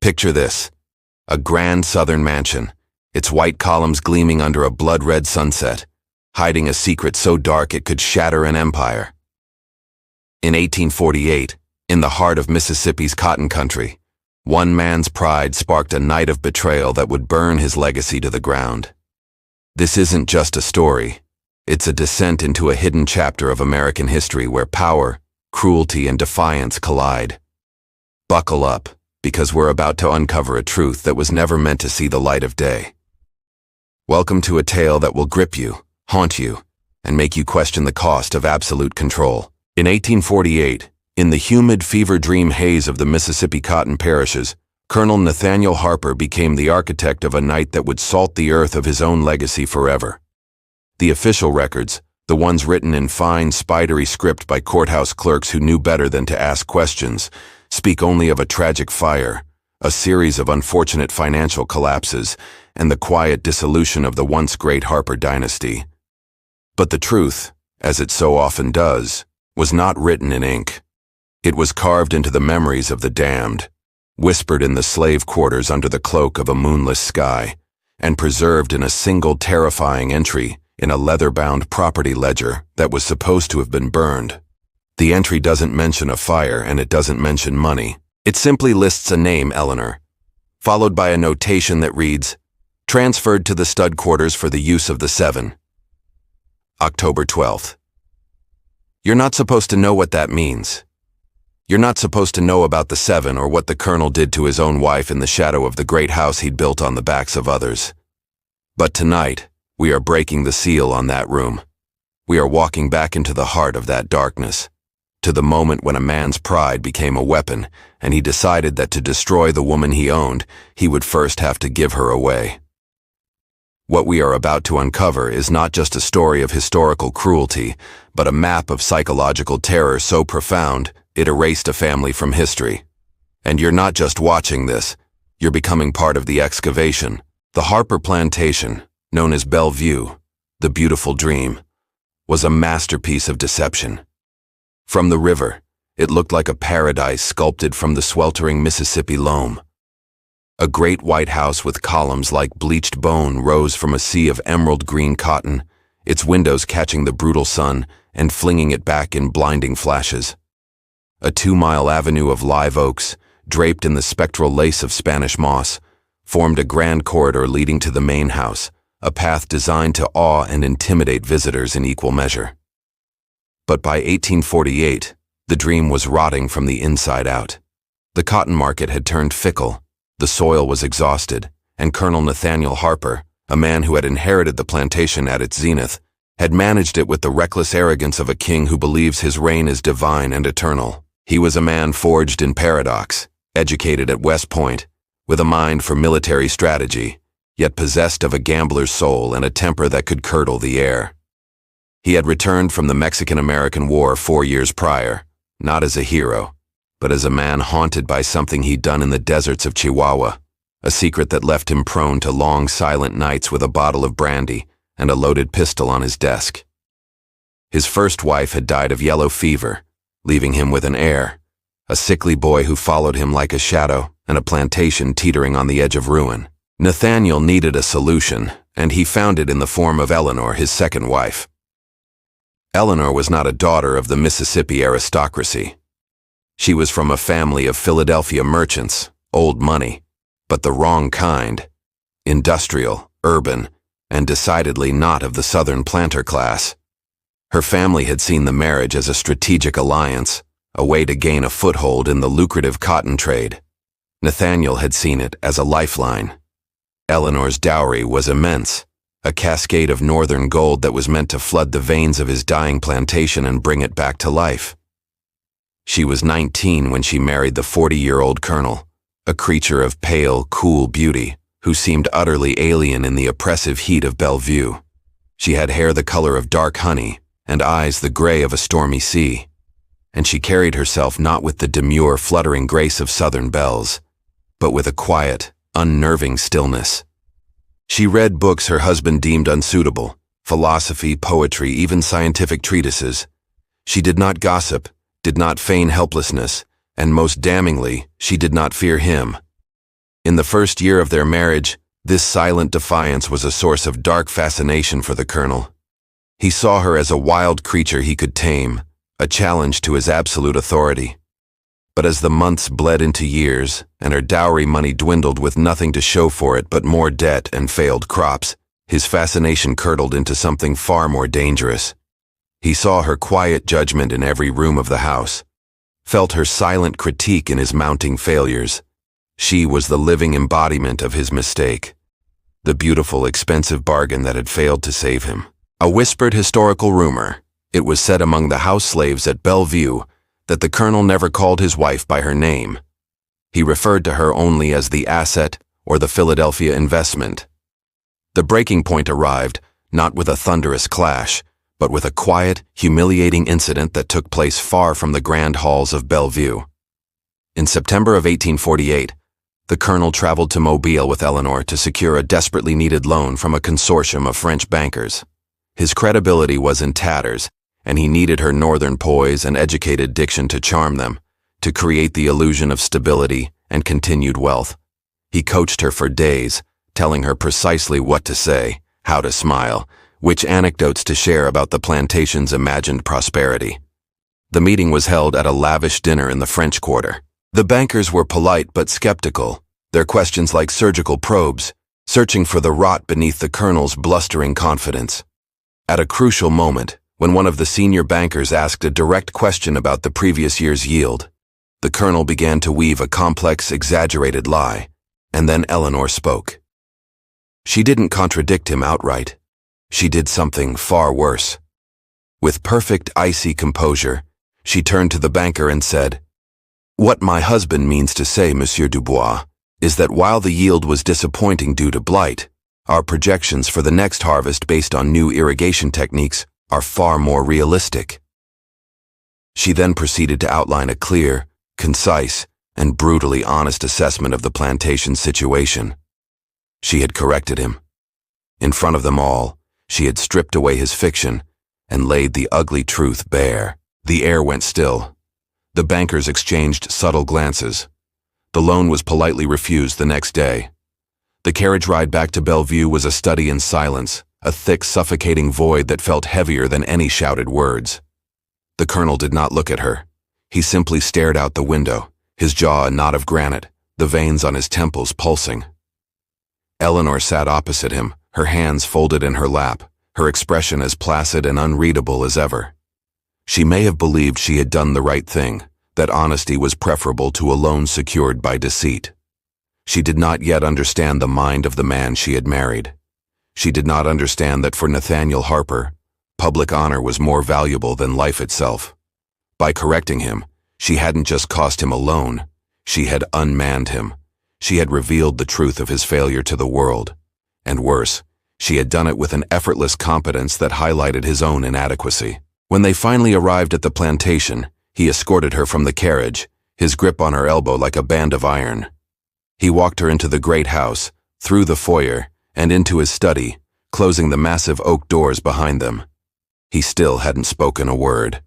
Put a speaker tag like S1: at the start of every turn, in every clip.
S1: Picture this: a grand southern mansion, its white columns gleaming under a blood-red sunset, hiding a secret so dark it could shatter an empire. In 1848, in the heart of Mississippi's cotton country, one man's pride sparked a night of betrayal that would burn his legacy to the ground. This isn't just a story. It's a descent into a hidden chapter of American history where power, cruelty, and defiance collide. Buckle up, because we're about to uncover a truth that was never meant to see the light of day. Welcome to a tale that will grip you, haunt you, and make you question the cost of absolute control. In 1848, in the humid fever-dream haze of the Mississippi cotton parishes, Colonel Nathaniel Harper became the architect of a night that would salt the earth of his own legacy forever. The official records, the ones written in fine, spidery script by courthouse clerks who knew better than to ask questions, speak only of a tragic fire, a series of unfortunate financial collapses, and the quiet dissolution of the once great Harper dynasty. But the truth, as it so often does, was not written in ink. It was carved into the memories of the damned, whispered in the slave quarters under the cloak of a moonless sky, and preserved in a single terrifying entry in a leather-bound property ledger that was supposed to have been burned. The entry doesn't mention a fire and it doesn't mention money. It simply lists a name, Eleanor, followed by a notation that reads, "Transferred to the stud quarters for the use of the 7. October 12th. You're not supposed to know what that means. You're not supposed to know about the 7 or what the colonel did to his own wife in the shadow of the great house he'd built on the backs of others. But tonight, we are breaking the seal on that room. We are walking back into the heart of that darkness, to the moment when a man's pride became a weapon and he decided that to destroy the woman he owned, he would first have to give her away. What we are about to uncover is not just a story of historical cruelty, but a map of psychological terror so profound it erased a family from history. And you're not just watching this, you're becoming part of the excavation. The Harper Plantation, known as Belle View, the beautiful dream, was a masterpiece of deception. From the river, it looked like a paradise sculpted from the sweltering Mississippi loam. A great white house with columns like bleached bone rose from a sea of emerald green cotton, its windows catching the brutal sun and flinging it back in blinding flashes. A 2-mile avenue of live oaks, draped in the spectral lace of Spanish moss, formed a grand corridor leading to the main house, a path designed to awe and intimidate visitors in equal measure. But by 1848, the dream was rotting from the inside out. The cotton market had turned fickle, the soil was exhausted, and Colonel Nathaniel Harper, a man who had inherited the plantation at its zenith, had managed it with the reckless arrogance of a king who believes his reign is divine and eternal. He was a man forged in paradox, educated at West Point, with a mind for military strategy, yet possessed of a gambler's soul and a temper that could curdle the air. He had returned from the Mexican-American War 4 years prior, not as a hero, but as a man haunted by something he'd done in the deserts of Chihuahua, a secret that left him prone to long, silent nights with a bottle of brandy and a loaded pistol on his desk. His first wife had died of yellow fever, leaving him with an heir, a sickly boy who followed him like a shadow, and a plantation teetering on the edge of ruin. Nathaniel needed a solution, and he found it in the form of Eleanor, his second wife. Eleanor was not a daughter of the Mississippi aristocracy. She was from a family of Philadelphia merchants, old money, but the wrong kind, industrial, urban, and decidedly not of the Southern planter class. Her family had seen the marriage as a strategic alliance, a way to gain a foothold in the lucrative cotton trade. Nathaniel had seen it as a lifeline. Eleanor's dowry was immense, a cascade of northern gold that was meant to flood the veins of his dying plantation and bring it back to life. She was 19 when she married the 40-year-old colonel, a creature of pale, cool beauty who seemed utterly alien in the oppressive heat of Belle View. She had hair the color of dark honey and eyes the gray of a stormy sea, and she carried herself not with the demure, fluttering grace of Southern belles, but with a quiet, unnerving stillness. She read books her husband deemed unsuitable, philosophy, poetry, even scientific treatises. She did not gossip, did not feign helplessness, and most damningly, she did not fear him. In the first year of their marriage, this silent defiance was a source of dark fascination for the colonel. He saw her as a wild creature he could tame, a challenge to his absolute authority. But as the months bled into years, and her dowry money dwindled with nothing to show for it but more debt and failed crops, his fascination curdled into something far more dangerous. He saw her quiet judgment in every room of the house, felt her silent critique in his mounting failures. She was the living embodiment of his mistake, the beautiful, expensive bargain that had failed to save him. A whispered historical rumor, it was said among the house slaves at Belle View, that the colonel never called his wife by her name. He referred to her only as the asset or the Philadelphia investment. The breaking point arrived, not with a thunderous clash, but with a quiet, humiliating incident that took place far from the grand halls of Belle View. In September of 1848, the colonel traveled to Mobile with Eleanor to secure a desperately needed loan from a consortium of French bankers. His credibility was in tatters, and he needed her northern poise and educated diction to charm them, to create the illusion of stability and continued wealth. He coached her for days, telling her precisely what to say, how to smile, which anecdotes to share about the plantation's imagined prosperity. The meeting was held at a lavish dinner in the French Quarter. The bankers were polite but skeptical, their questions like surgical probes, searching for the rot beneath the colonel's blustering confidence. At a crucial moment, when one of the senior bankers asked a direct question about the previous year's yield, the colonel began to weave a complex, exaggerated lie, and then Eleanor spoke. She didn't contradict him outright. She did something far worse. With perfect, icy composure, she turned to the banker and said, "What my husband means to say, Monsieur Dubois, is that while the yield was disappointing due to blight, our projections for the next harvest based on new irrigation techniques are far more realistic." She then proceeded to outline a clear, concise, and brutally honest assessment of the plantation's situation. She had corrected him. In front of them all, she had stripped away his fiction and laid the ugly truth bare. The air went still. The bankers exchanged subtle glances. The loan was politely refused the next day. The carriage ride back to Belle View was a study in silence, a thick, suffocating void that felt heavier than any shouted words. The colonel did not look at her. He simply stared out the window, his jaw a knot of granite, the veins on his temples pulsing. Eleanor sat opposite him, her hands folded in her lap, her expression as placid and unreadable as ever. She may have believed she had done the right thing, that honesty was preferable to a loan secured by deceit. She did not yet understand the mind of the man she had married. She did not understand that for Nathaniel Harper, public honor was more valuable than life itself. By correcting him, she hadn't just cost him a loan, she had unmanned him. She had revealed the truth of his failure to the world. And worse, she had done it with an effortless competence that highlighted his own inadequacy. When they finally arrived at the plantation, he escorted her from the carriage, his grip on her elbow like a band of iron. He walked her into the great house, through the foyer, and into his study, closing the massive oak doors behind them. He still hadn't spoken a word.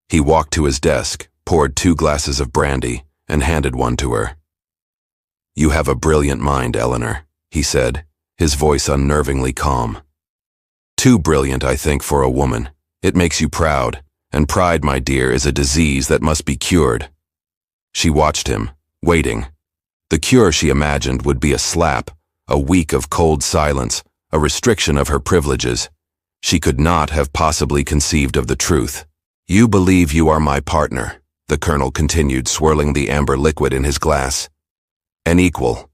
S1: He walked to his desk, poured 2 glasses of brandy, and handed one to her. "You have a brilliant mind, Eleanor," he said, his voice unnervingly calm. "Too brilliant, I think, for a woman. It makes you proud, and pride, my dear, is a disease that must be cured." She watched him, waiting. The cure, she imagined, would be a slap, a week of cold silence, a restriction of her privileges. She could not have possibly conceived of the truth. "You believe you are my partner," the colonel continued, swirling the amber liquid in his glass. "An equal.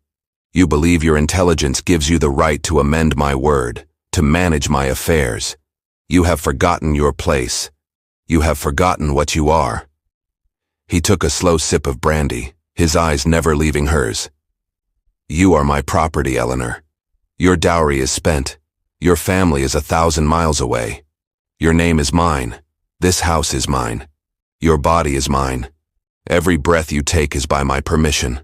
S1: You believe your intelligence gives you the right to amend my word, to manage my affairs. You have forgotten your place. You have forgotten what you are." He took a slow sip of brandy, his eyes never leaving hers. "You are my property, Eleanor. Your dowry is spent. Your family is 1,000 miles away. Your name is mine. This house is mine. Your body is mine. Every breath you take is by my permission."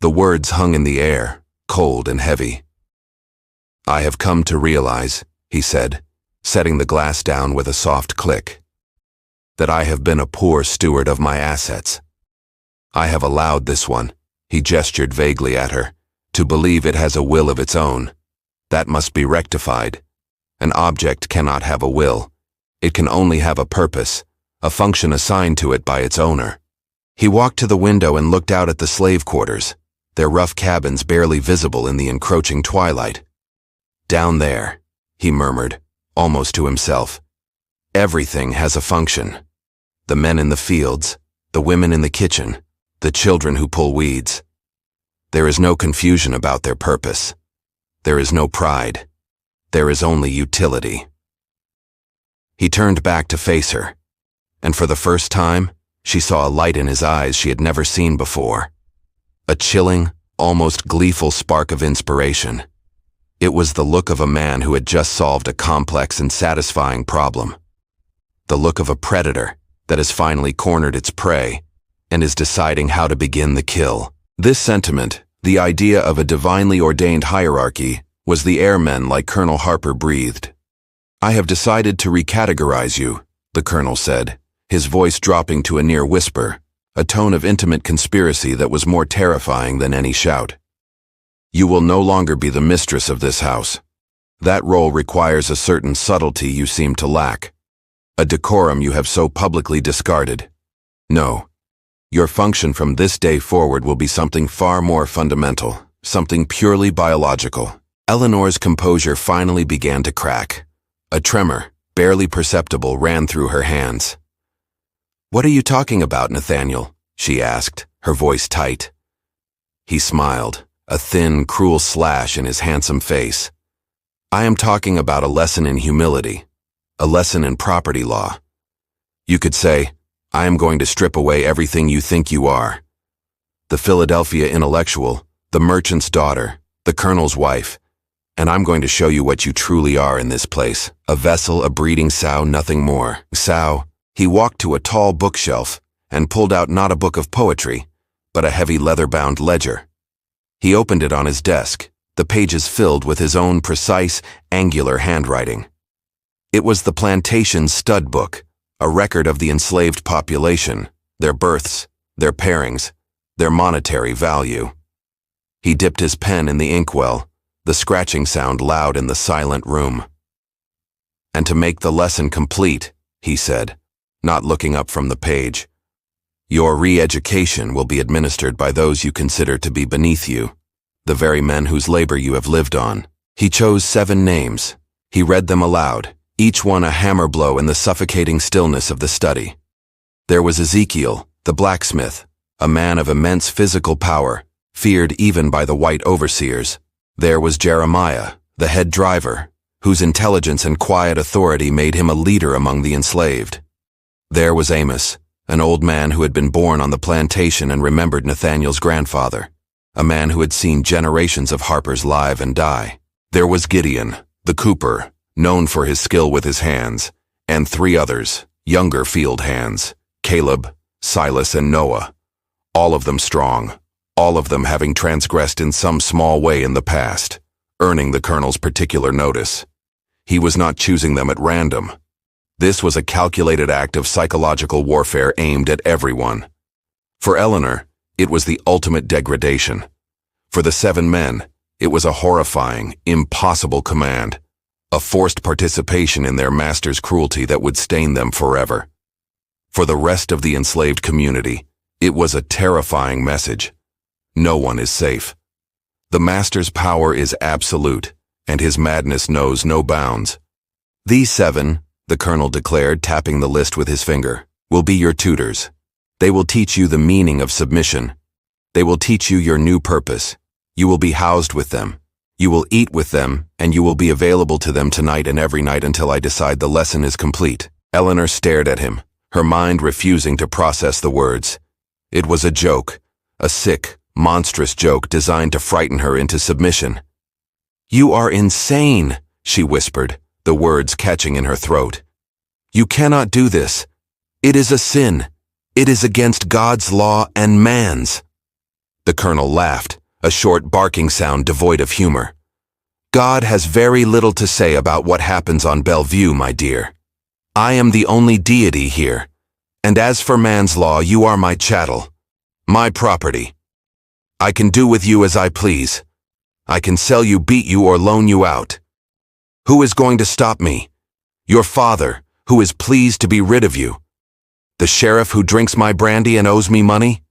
S1: The words hung in the air, cold and heavy. "I have come to realize," he said, setting the glass down with a soft click, "that I have been a poor steward of my assets. I have allowed this one," He gestured vaguely at her. To believe it has a will of its own. That must be rectified. An object cannot have a will. It can only have a purpose, a function assigned to it by its owner. He walked to the window and looked out at the slave quarters, their rough cabins barely visible in the encroaching twilight. Down there, he murmured, almost to himself. Everything has a function. The men in the fields, the women in the kitchen, the children who pull weeds. There is no confusion about their purpose. There is no pride. There is only utility. He turned back to face her, and for the first time, she saw a light in his eyes she had never seen before. A chilling, almost gleeful spark of inspiration. It was the look of a man who had just solved a complex and satisfying problem. The look of a predator that has finally cornered its prey and is deciding how to begin the kill. This sentiment, the idea of a divinely ordained hierarchy, was the air men like Colonel Harper breathed. "I have decided to recategorize you," the colonel said, his voice dropping to a near whisper, a tone of intimate conspiracy that was more terrifying than any shout. "You will no longer be the mistress of this house. That role requires a certain subtlety you seem to lack, a decorum you have so publicly discarded. No, your function from this day forward will be something far more fundamental, something purely biological." Eleanor's composure finally began to crack. A tremor, barely perceptible, ran through her hands. "What are you talking about, Nathaniel?" she asked, her voice tight. He smiled, a thin, cruel slash in his handsome face. "I am talking about a lesson in humility, a lesson in property law. You could say, I am going to strip away everything you think you are. The Philadelphia intellectual, the merchant's daughter, the colonel's wife, and I'm going to show you what you truly are in this place. A vessel, a breeding sow, nothing more. Sow." He walked to a tall bookshelf and pulled out not a book of poetry, but a heavy leather-bound ledger. He opened it on his desk, the pages filled with his own precise, angular handwriting. It was the Plantation stud book, a record of the enslaved population, their births, their pairings, their monetary value. He dipped his pen in the inkwell, the scratching sound loud in the silent room. "And to make the lesson complete," he said, not looking up from the page, "your re-education will be administered by those you consider to be beneath you, the very men whose labor you have lived on." He chose 7 names. He read them aloud, each one a hammer blow in the suffocating stillness of the study. There was Ezekiel, the blacksmith, a man of immense physical power, feared even by the white overseers. There was Jeremiah, the head driver, whose intelligence and quiet authority made him a leader among the enslaved. There was Amos, an old man who had been born on the plantation and remembered Nathaniel's grandfather, a man who had seen generations of Harpers live and die. There was Gideon, the cooper, known for his skill with his hands, and 3 others, younger field hands, Caleb, Silas, and Noah, all of them strong, all of them having transgressed in some small way in the past, earning the colonel's particular notice. He was not choosing them at random. This was a calculated act of psychological warfare aimed at everyone. For Eleanor, it was the ultimate degradation. For the 7 men, it was a horrifying, impossible command, a forced participation in their master's cruelty that would stain them forever. For the rest of the enslaved community, it was a terrifying message. No one is safe. The master's power is absolute, and his madness knows no bounds. "These 7, the colonel declared, tapping the list with his finger, "will be your tutors. They will teach you the meaning of submission. They will teach you your new purpose. You will be housed with them. You will eat with them, and you will be available to them tonight and every night until I decide the lesson is complete." Eleanor stared at him, her mind refusing to process the words. It was a joke, a sick, monstrous joke designed to frighten her into submission. "You are insane," she whispered, the words catching in her throat. "You cannot do this. It is a sin. It is against God's law and man's." The colonel laughed, a short barking sound devoid of humor. "God has very little to say about what happens on Belle View, my dear. I am the only deity here, and as for man's law, you are my chattel, my property." I can do with you as I please. I can sell you, beat you, or loan you out. Who is going to stop me? Your father, who is pleased to be rid of you. The sheriff who drinks my brandy and owes me money?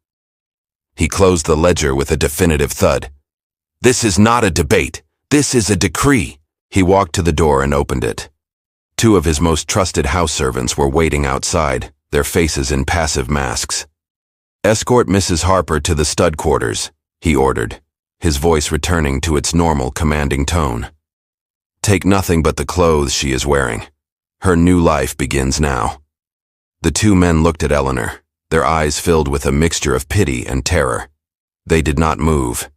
S1: He closed the ledger with a definitive thud. This is not a debate. This is a decree. He walked to the door and opened it. Two of his most trusted house servants were waiting outside, their faces in passive masks. Escort Mrs. Harper to the stud quarters, he ordered, his voice returning to its normal commanding tone. Take nothing but the clothes she is wearing. Her new life begins now. The two men looked at Eleanor, their eyes filled with a mixture of pity and terror. They did not move.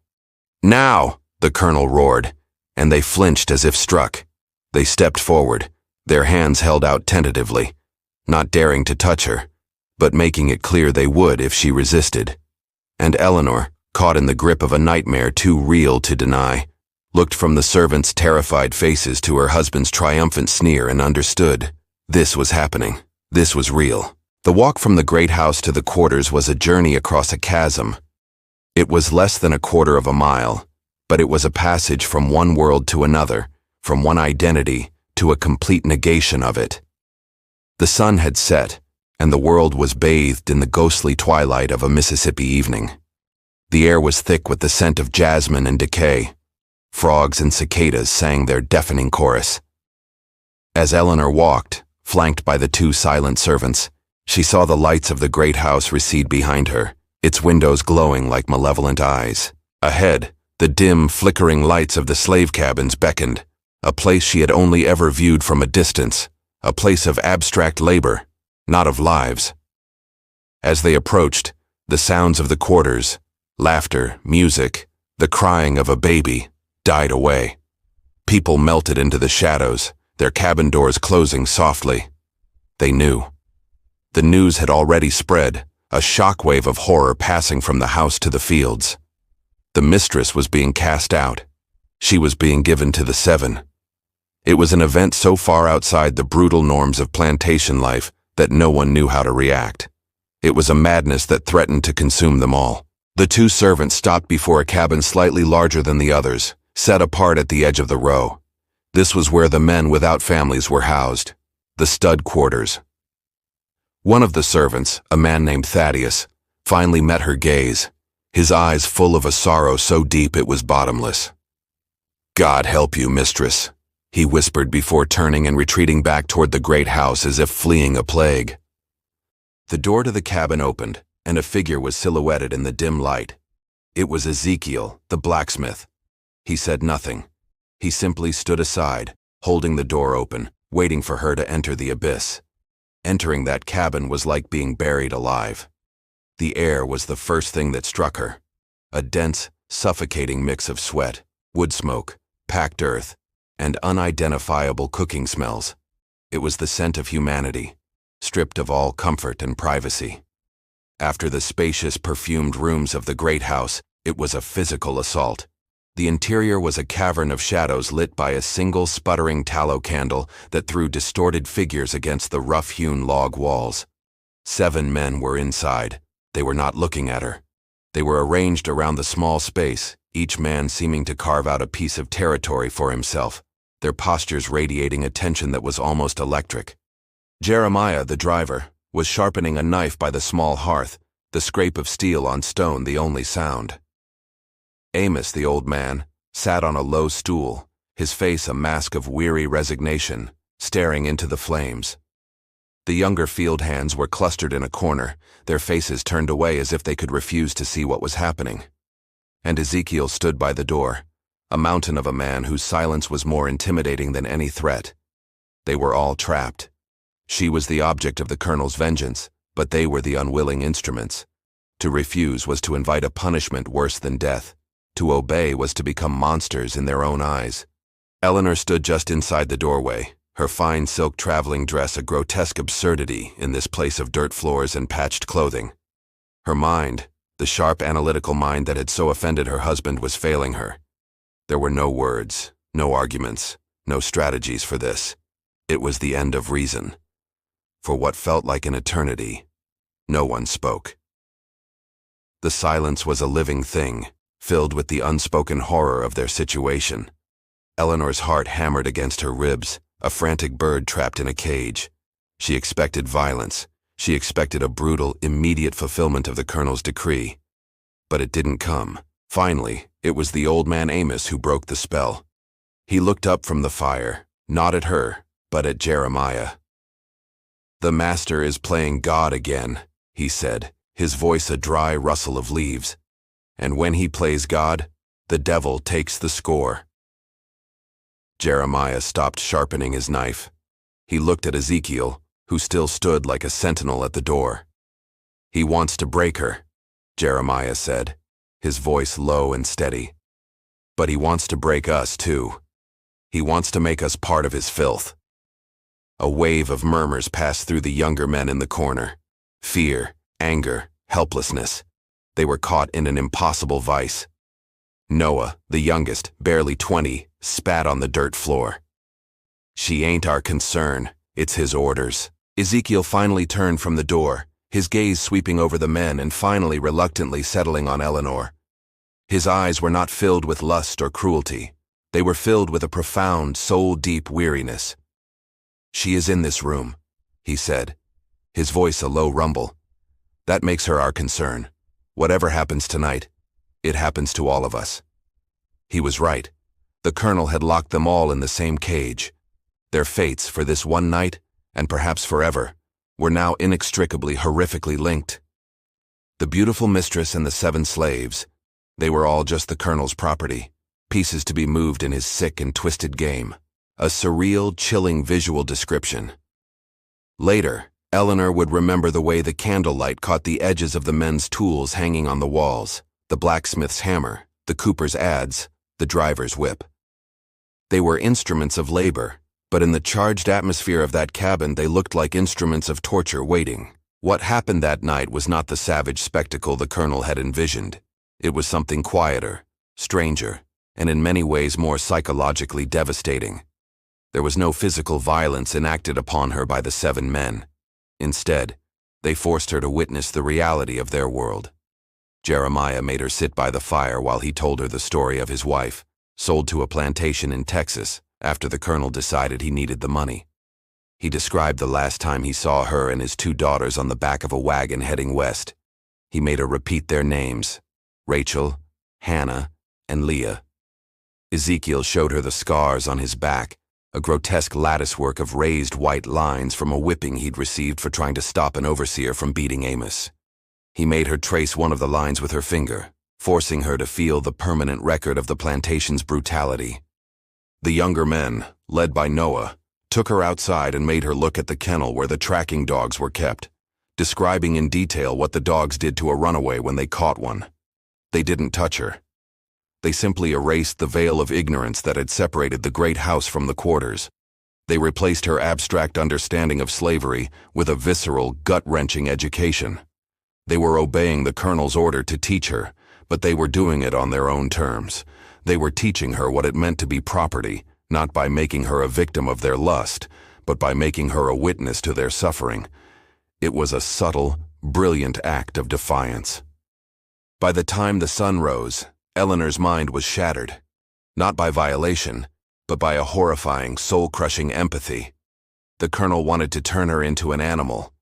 S1: Now, the colonel roared, and they flinched as if struck. They stepped forward, their hands held out tentatively, not daring to touch her, but making it clear they would if she resisted. And Eleanor, caught in the grip of a nightmare too real to deny, looked from the servants' terrified faces to her husband's triumphant sneer and understood. This was happening. This was real. The walk from the great house to the quarters was a journey across a chasm. It was less than a quarter of a mile, but it was a passage from one world to another, from one identity to a complete negation of it. The sun had set, and the world was bathed in the ghostly twilight of a Mississippi evening. The air was thick with the scent of jasmine and decay. Frogs and cicadas sang their deafening chorus. As Eleanor walked, flanked by the two silent servants, she saw the lights of the great house recede behind her, its windows glowing like malevolent eyes. Ahead, the dim, flickering lights of the slave cabins beckoned, a place she had only ever viewed from a distance, a place of abstract labor, not of lives. As they approached, the sounds of the quarters, laughter, music, the crying of a baby, died away. People melted into the shadows, their cabin doors closing softly. They knew. The news had already spread, a shockwave of horror passing from the house to the fields. The mistress was being cast out. She was being given to the seven. It was an event so far outside the brutal norms of plantation life that no one knew how to react. It was a madness that threatened to consume them all. The two servants stopped before a cabin slightly larger than the others, set apart at the edge of the row. This was where the men without families were housed, the stud quarters. One of the servants, a man named Thaddeus, finally met her gaze, his eyes full of a sorrow so deep it was bottomless. God help you, mistress, he whispered before turning and retreating back toward the great house as if fleeing a plague. The door to the cabin opened, and a figure was silhouetted in the dim light. It was Ezekiel, the blacksmith. He said nothing. He simply stood aside, holding the door open, waiting for her to enter the abyss. Entering that cabin was like being buried alive. The air was the first thing that struck her. A dense, suffocating mix of sweat, wood smoke, packed earth, and unidentifiable cooking smells. It was the scent of humanity, stripped of all comfort and privacy. After the spacious, perfumed rooms of the great house, it was a physical assault. The interior was a cavern of shadows lit by a single sputtering tallow candle that threw distorted figures against the rough-hewn log walls. 7 men were inside. They were not looking at her. They were arranged around the small space, each man seeming to carve out a piece of territory for himself, their postures radiating a tension that was almost electric. Jeremiah, the driver, was sharpening a knife by the small hearth, the scrape of steel on stone the only sound. Amos, the old man, sat on a low stool, his face a mask of weary resignation, staring into the flames. The younger field hands were clustered in a corner, their faces turned away as if they could refuse to see what was happening. And Ezekiel stood by the door, a mountain of a man whose silence was more intimidating than any threat. They were all trapped. She was the object of the colonel's vengeance, but they were the unwilling instruments. To refuse was to invite a punishment worse than death. To obey was to become monsters in their own eyes. Eleanor stood just inside the doorway, her fine silk traveling dress a grotesque absurdity in this place of dirt floors and patched clothing. Her mind, the sharp analytical mind that had so offended her husband, was failing her. There were no words, no arguments, no strategies for this. It was the end of reason. For what felt like an eternity, no one spoke. The silence was a living thing, filled with the unspoken horror of their situation. Eleanor's heart hammered against her ribs, a frantic bird trapped in a cage. She expected violence. She expected a brutal, immediate fulfillment of the colonel's decree. But it didn't come. Finally, it was the old man Amos who broke the spell. He looked up from the fire, not at her, but at Jeremiah. "The master is playing God again," he said, his voice a dry rustle of leaves. "And when he plays God, the devil takes the score." Jeremiah stopped sharpening his knife. He looked at Ezekiel, who still stood like a sentinel at the door. "He wants to break her," Jeremiah said, his voice low and steady. "But he wants to break us too. He wants to make us part of his filth." A wave of murmurs passed through the younger men in the corner. Fear, anger, helplessness. They were caught in an impossible vice. Noah, the youngest, barely 20, spat on the dirt floor. "She ain't our concern, it's his orders." Ezekiel finally turned from the door, his gaze sweeping over the men and finally reluctantly settling on Eleanor. His eyes were not filled with lust or cruelty. They were filled with a profound, soul-deep weariness. "She is in this room," he said, his voice a low rumble. "That makes her our concern. Whatever happens tonight, it happens to all of us." He was right. The colonel had locked them all in the same cage. Their fates, for this one night, and perhaps forever, were now inextricably, horrifically linked. The beautiful mistress and the 7 slaves, they were all just the colonel's property, pieces to be moved in his sick and twisted game. A surreal, chilling visual description. Later, Eleanor would remember the way the candlelight caught the edges of the men's tools hanging on the walls, the blacksmith's hammer, the cooper's adze, the driver's whip. They were instruments of labor, but in the charged atmosphere of that cabin they looked like instruments of torture waiting. What happened that night was not the savage spectacle the colonel had envisioned. It was something quieter, stranger, and in many ways more psychologically devastating. There was no physical violence enacted upon her by the 7 men. Instead, they forced her to witness the reality of their world. Jeremiah made her sit by the fire while he told her the story of his wife, sold to a plantation in Texas after the colonel decided he needed the money. He described the last time he saw her and his 2 daughters on the back of a wagon heading west. He made her repeat their names: Rachel, Hannah, and Leah. Ezekiel showed her the scars on his back, a grotesque latticework of raised white lines from a whipping he'd received for trying to stop an overseer from beating Amos. He made her trace one of the lines with her finger, forcing her to feel the permanent record of the plantation's brutality. The younger men, led by Noah, took her outside and made her look at the kennel where the tracking dogs were kept, describing in detail what the dogs did to a runaway when they caught one. They didn't touch her. They simply erased the veil of ignorance that had separated the great house from the quarters. They replaced her abstract understanding of slavery with a visceral, gut-wrenching education. They were obeying the colonel's order to teach her, but they were doing it on their own terms. They were teaching her what it meant to be property, not by making her a victim of their lust, but by making her a witness to their suffering. It was a subtle, brilliant act of defiance. By the time the sun rose, Eleanor's mind was shattered, not by violation, but by a horrifying, soul-crushing empathy. The colonel wanted to turn her into an animal.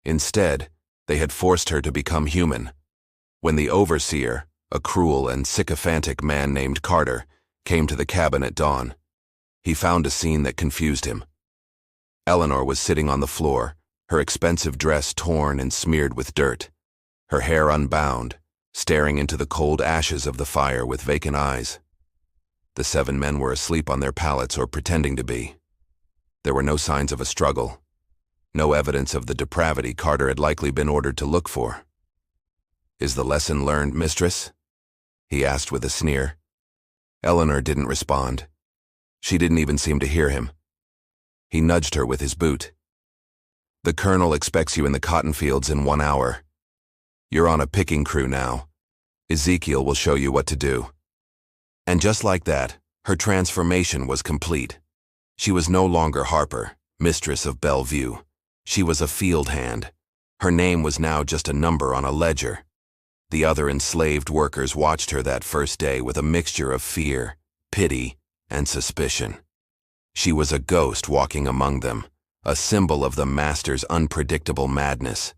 S1: Instead, they had forced her to become human. When the overseer, a cruel and sycophantic man named Carter, came to the cabin at dawn, he found a scene that confused him. Eleanor was sitting on the floor, her expensive dress torn and smeared with dirt, her hair unbound, staring into the cold ashes of the fire with vacant eyes. The 7 men were asleep on their pallets or pretending to be. There were no signs of a struggle, no evidence of the depravity Carter had likely been ordered to look for. "Is the lesson learned, mistress?" he asked with a sneer. Eleanor didn't respond. She didn't even seem to hear him. He nudged her with his boot. "The colonel expects you in the cotton fields in 1 hour. You're on a picking crew now. Ezekiel will show you what to do." And just like that, her transformation was complete. She was no longer Harper, mistress of Belle View. She was a field hand. Her name was now just a number on a ledger. The other enslaved workers watched her that first day with a mixture of fear, pity, and suspicion. She was a ghost walking among them, a symbol of the master's unpredictable madness.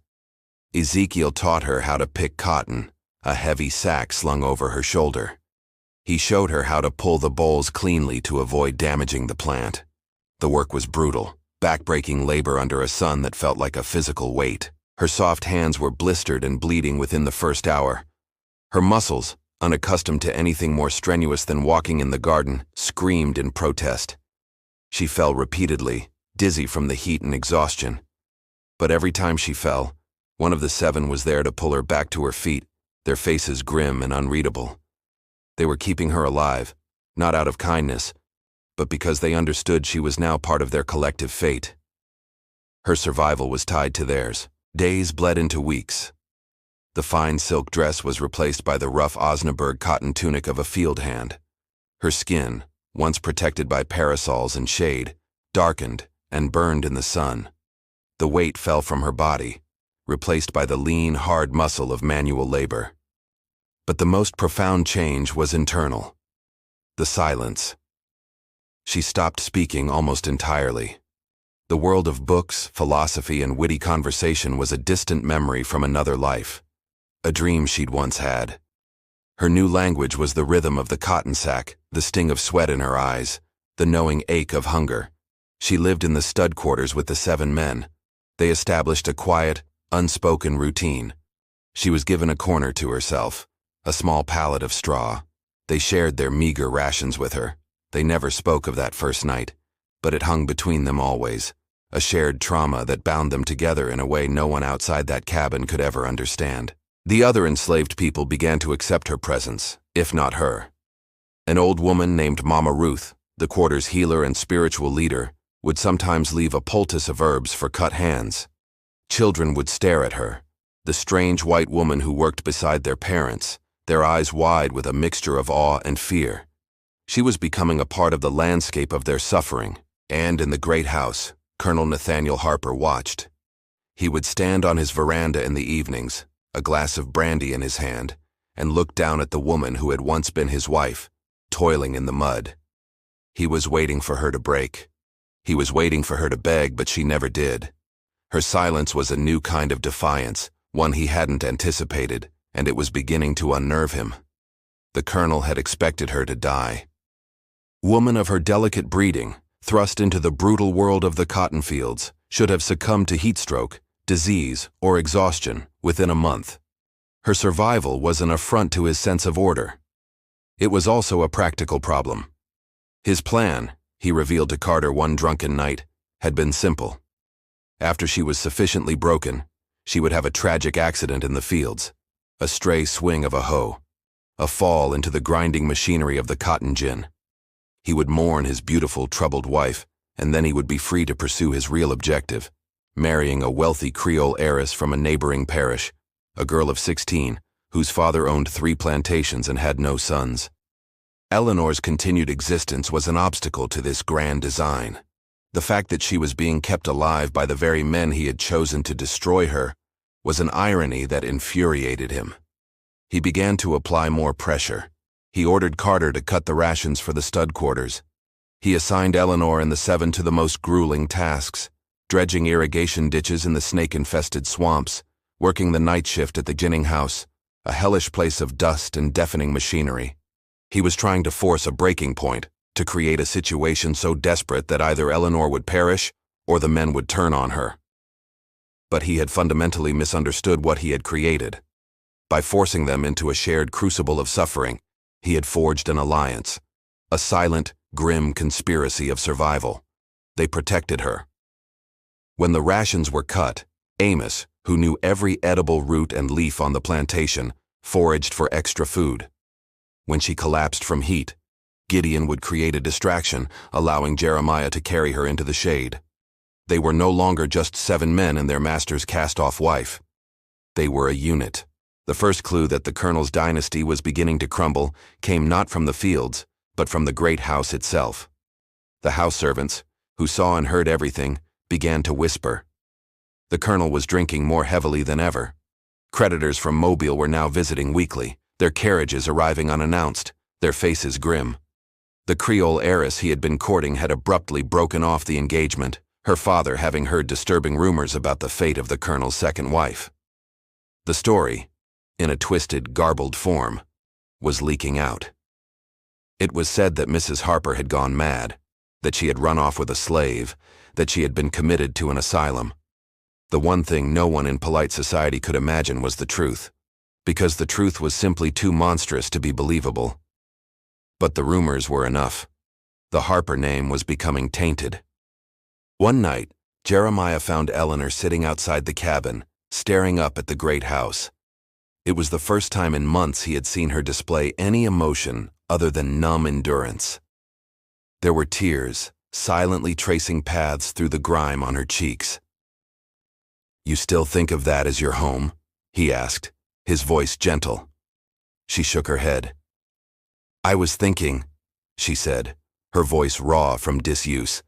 S1: Ezekiel taught her how to pick cotton, a heavy sack slung over her shoulder. He showed her how to pull the bolls cleanly to avoid damaging the plant. The work was brutal, back-breaking labor under a sun that felt like a physical weight. Her soft hands were blistered and bleeding within the first hour. Her muscles, unaccustomed to anything more strenuous than walking in the garden, screamed in protest. She fell repeatedly, dizzy from the heat and exhaustion. But every time she fell, one of the 7 was there to pull her back to her feet, their faces grim and unreadable. They were keeping her alive, not out of kindness, but because they understood she was now part of their collective fate. Her survival was tied to theirs. Days bled into weeks. The fine silk dress was replaced by the rough Osnaburg cotton tunic of a field hand. Her skin, once protected by parasols and shade, darkened and burned in the sun. The weight fell from her body, replaced by the lean, hard muscle of manual labor. But the most profound change was internal. The silence. She stopped speaking almost entirely. The world of books, philosophy, and witty conversation was a distant memory from another life, a dream she'd once had. Her new language was the rhythm of the cotton sack, the sting of sweat in her eyes, the knowing ache of hunger. She lived in the stud quarters with the 7 men. They established a quiet, unspoken routine. She was given a corner to herself, a small pallet of straw. They shared their meager rations with her. They never spoke of that first night, but it hung between them always, a shared trauma that bound them together in a way no one outside that cabin could ever understand. The other enslaved people began to accept her presence, if not her. An old woman named Mama Ruth, the quarter's healer and spiritual leader, would sometimes leave a poultice of herbs for cut hands. Children would stare at her, the strange white woman who worked beside their parents, their eyes wide with a mixture of awe and fear. She was becoming a part of the landscape of their suffering. And in the great house, Colonel Nathaniel Harper watched. He would stand on his veranda in the evenings, a glass of brandy in his hand, and look down at the woman who had once been his wife, toiling in the mud. He was waiting for her to break. He was waiting for her to beg, but she never did. Her silence was a new kind of defiance, one he hadn't anticipated, and it was beginning to unnerve him. The colonel had expected her to die. Woman of her delicate breeding, thrust into the brutal world of the cotton fields, should have succumbed to heatstroke, disease, or exhaustion within a month. Her survival was an affront to his sense of order. It was also a practical problem. His plan, he revealed to Carter one drunken night, had been simple. After she was sufficiently broken, she would have a tragic accident in the fields, a stray swing of a hoe, a fall into the grinding machinery of the cotton gin. He would mourn his beautiful, troubled wife, and then he would be free to pursue his real objective, marrying a wealthy Creole heiress from a neighboring parish, a girl of 16, whose father owned 3 plantations and had no sons. Eleanor's continued existence was an obstacle to this grand design. The fact that she was being kept alive by the very men he had chosen to destroy her was an irony that infuriated him. He began to apply more pressure. He ordered Carter to cut the rations for the stud quarters. He assigned Eleanor and the 7 to the most grueling tasks, dredging irrigation ditches in the snake-infested swamps, working the night shift at the ginning house, a hellish place of dust and deafening machinery. He was trying to force a breaking point, to create a situation so desperate that either Eleanor would perish or the men would turn on her. But he had fundamentally misunderstood what he had created. By forcing them into a shared crucible of suffering, he had forged an alliance, a silent, grim conspiracy of survival. They protected her. When the rations were cut, Amos, who knew every edible root and leaf on the plantation, foraged for extra food. When she collapsed from heat, Gideon would create a distraction, allowing Jeremiah to carry her into the shade. They were no longer just 7 men and their master's cast-off wife. They were a unit. The first clue that the colonel's dynasty was beginning to crumble came not from the fields, but from the great house itself. The house servants, who saw and heard everything, began to whisper. The colonel was drinking more heavily than ever. Creditors from Mobile were now visiting weekly, their carriages arriving unannounced, their faces grim. The Creole heiress he had been courting had abruptly broken off the engagement, her father having heard disturbing rumors about the fate of the colonel's second wife. The story, in a twisted, garbled form, was leaking out. It was said that Mrs. Harper had gone mad, that she had run off with a slave, that she had been committed to an asylum. The one thing no one in polite society could imagine was the truth, because the truth was simply too monstrous to be believable. But the rumors were enough. The Harper name was becoming tainted. One night, Jeremiah found Eleanor sitting outside the cabin, staring up at the great house. It was the first time in months he had seen her display any emotion other than numb endurance. There were tears, silently tracing paths through the grime on her cheeks. "You still think of that as your home?" he asked, his voice gentle. She shook her head. "I was thinking," she said, her voice raw from disuse,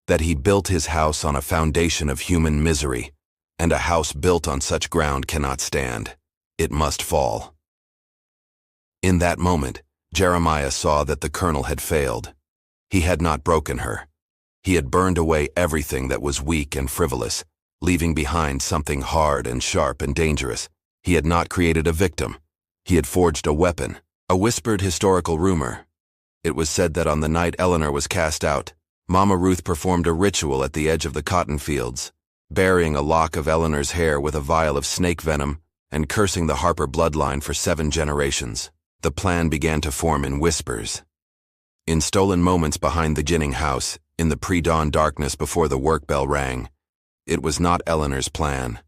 S1: "that he built his house on a foundation of human misery, and a house built on such ground cannot stand. It must fall." In that moment, Jeremiah saw that the colonel had failed. He had not broken her. He had burned away everything that was weak and frivolous, leaving behind something hard and sharp and dangerous. He had not created a victim. He had forged a weapon, a whispered historical rumor. It was said that on the night Eleanor was cast out, Mama Ruth performed a ritual at the edge of the cotton fields, burying a lock of Eleanor's hair with a vial of snake venom and cursing the Harper bloodline for 7 generations. The plan began to form in whispers. In stolen moments behind the ginning house, in the pre-dawn darkness before the work bell rang, it was not Eleanor's plan.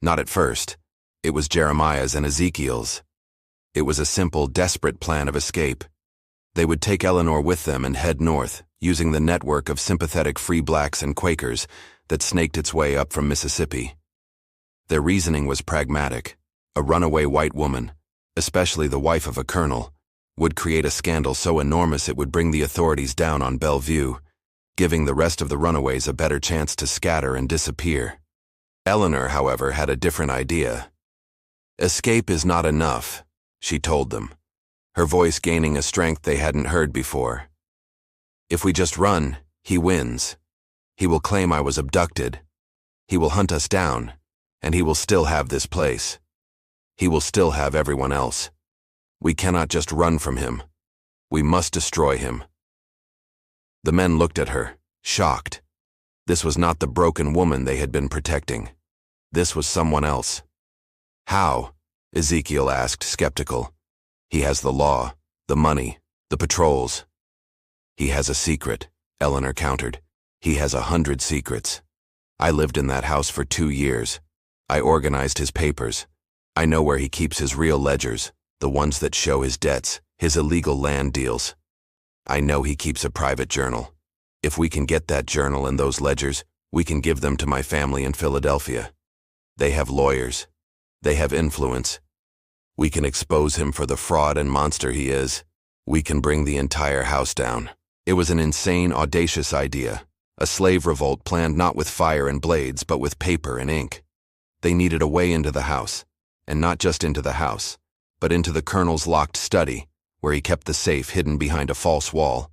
S1: Not at first. It was Jeremiah's and Ezekiel's. It was a simple, desperate plan of escape. They would take Eleanor with them and head north, using the network of sympathetic free blacks and Quakers that snaked its way up from Mississippi. Their reasoning was pragmatic. A runaway white woman, especially the wife of a colonel, would create a scandal so enormous it would bring the authorities down on Belle View, giving the rest of the runaways a better chance to scatter and disappear. Eleanor, however, had a different idea. "Escape is not enough," she told them, her voice gaining a strength they hadn't heard before. "If we just run, he wins. He will claim I was abducted. He will hunt us down, and he will still have this place. He will still have everyone else. We cannot just run from him. We must destroy him." The men looked at her, shocked. This was not the broken woman they had been protecting. This was someone else. "How?" Ezekiel asked, skeptical. "He has the law, the money, the patrols." "He has a secret," Eleanor countered. "He has 100 secrets. I lived in that house for 2 years. I organized his papers. I know where he keeps his real ledgers, the ones that show his debts, his illegal land deals. I know he keeps a private journal. If we can get that journal and those ledgers, we can give them to my family in Philadelphia. They have lawyers. They have influence. We can expose him for the fraud and monster he is. We can bring the entire house down." It was an insane, audacious idea, a slave revolt planned not with fire and blades, but with paper and ink. They needed a way into the house, and not just into the house, but into the colonel's locked study, where he kept the safe hidden behind a false wall.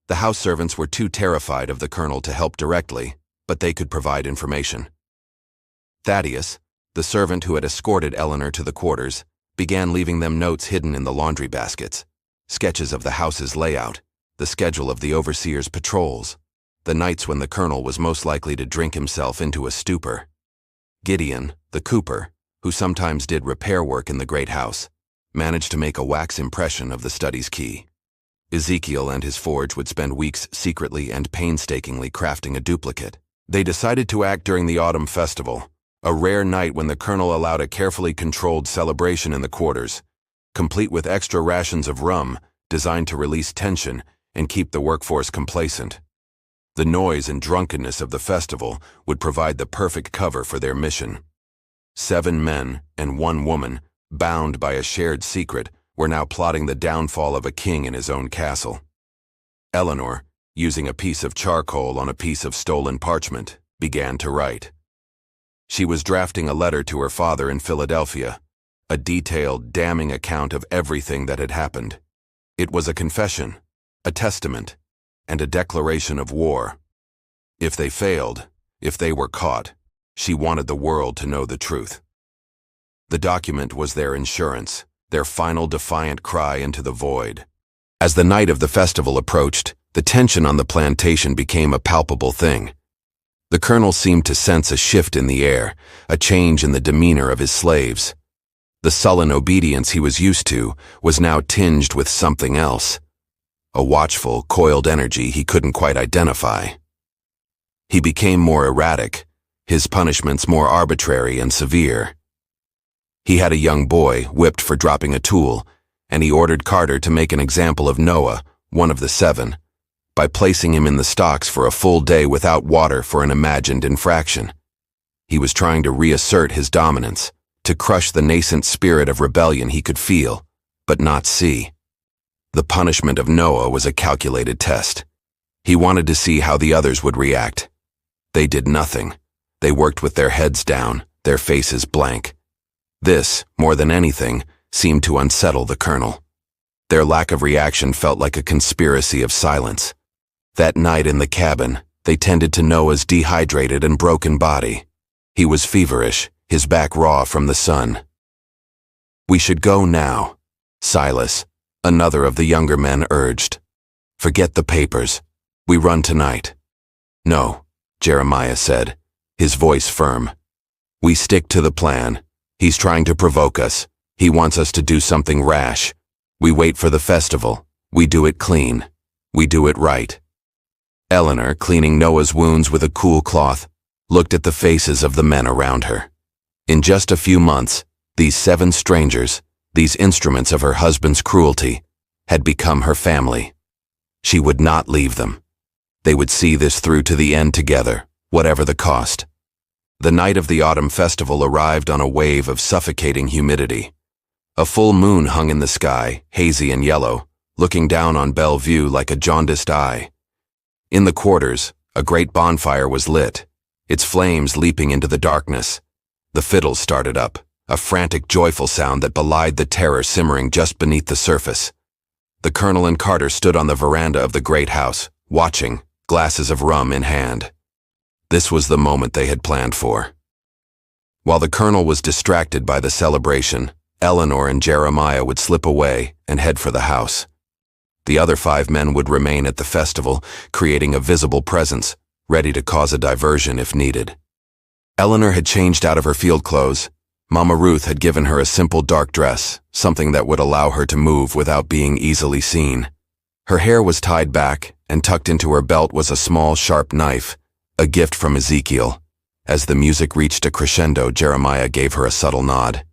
S1: The house servants were too terrified of the colonel to help directly, but they could provide information. Thaddeus, the servant who had escorted Eleanor to the quarters, began leaving them notes hidden in the laundry baskets, sketches of the house's layout, the schedule of the overseer's patrols, the nights when the colonel was most likely to drink himself into a stupor. Gideon, the cooper, who sometimes did repair work in the great house, managed to make a wax impression of the study's key. Ezekiel and his forge would spend weeks secretly and painstakingly crafting a duplicate. They decided to act during the autumn festival, a rare night when the colonel allowed a carefully controlled celebration in the quarters, complete with extra rations of rum designed to release tension and keep the workforce complacent. The noise and drunkenness of the festival would provide the perfect cover for their mission. 7 men and 1 woman, bound by a shared secret, were now plotting the downfall of a king in his own castle. Eleanor, using a piece of charcoal on a piece of stolen parchment, began to write. She was drafting a letter to her father in Philadelphia, a detailed, damning account of everything that had happened. It was a confession, a testament, and a declaration of war. If they failed, if they were caught, she wanted the world to know the truth. The document was their insurance, their final defiant cry into the void. As the night of the festival approached, the tension on the plantation became a palpable thing. The colonel seemed to sense a shift in the air, a change in the demeanor of his slaves. The sullen obedience he was used to was now tinged with something else, a watchful, coiled energy he couldn't quite identify. He became more erratic, his punishments more arbitrary and severe. He had a young boy whipped for dropping a tool, and he ordered Carter to make an example of Noah, one of the 7, by placing him in the stocks for a full day without water for an imagined infraction. He was trying to reassert his dominance, to crush the nascent spirit of rebellion he could feel, but not see. The punishment of Noah was a calculated test. He wanted to see how the others would react. They did nothing. They worked with their heads down, their faces blank. This, more than anything, seemed to unsettle the colonel. Their lack of reaction felt like a conspiracy of silence. That night in the cabin, they tended to Noah's dehydrated and broken body. He was feverish, his back raw from the sun. "We should go now," Silas, another of the younger men, urged. "Forget the papers. We run tonight." "No," Jeremiah said, his voice firm. "We stick to the plan. He's trying to provoke us. He wants us to do something rash. We wait for the festival. We do it clean. We do it right." Eleanor, cleaning Noah's wounds with a cool cloth, looked at the faces of the men around her. In just a few months, these 7 strangers, these instruments of her husband's cruelty, had become her family. She would not leave them. They would see this through to the end together, whatever the cost. The night of the autumn festival arrived on a wave of suffocating humidity. A full moon hung in the sky, hazy and yellow, looking down on Belle View like a jaundiced eye. In the quarters, a great bonfire was lit, its flames leaping into the darkness. The fiddles started up, a frantic, joyful sound that belied the terror simmering just beneath the surface. The colonel and Carter stood on the veranda of the great house, watching, glasses of rum in hand. This was the moment they had planned for. While the colonel was distracted by the celebration, Eleanor and Jeremiah would slip away and head for the house. The other 5 men would remain at the festival, creating a visible presence, ready to cause a diversion if needed. Eleanor had changed out of her field clothes. Mama Ruth had given her a simple dark dress, something that would allow her to move without being easily seen. Her hair was tied back, and tucked into her belt was a small, sharp knife, a gift from Ezekiel. As the music reached a crescendo, Jeremiah gave her a subtle nod.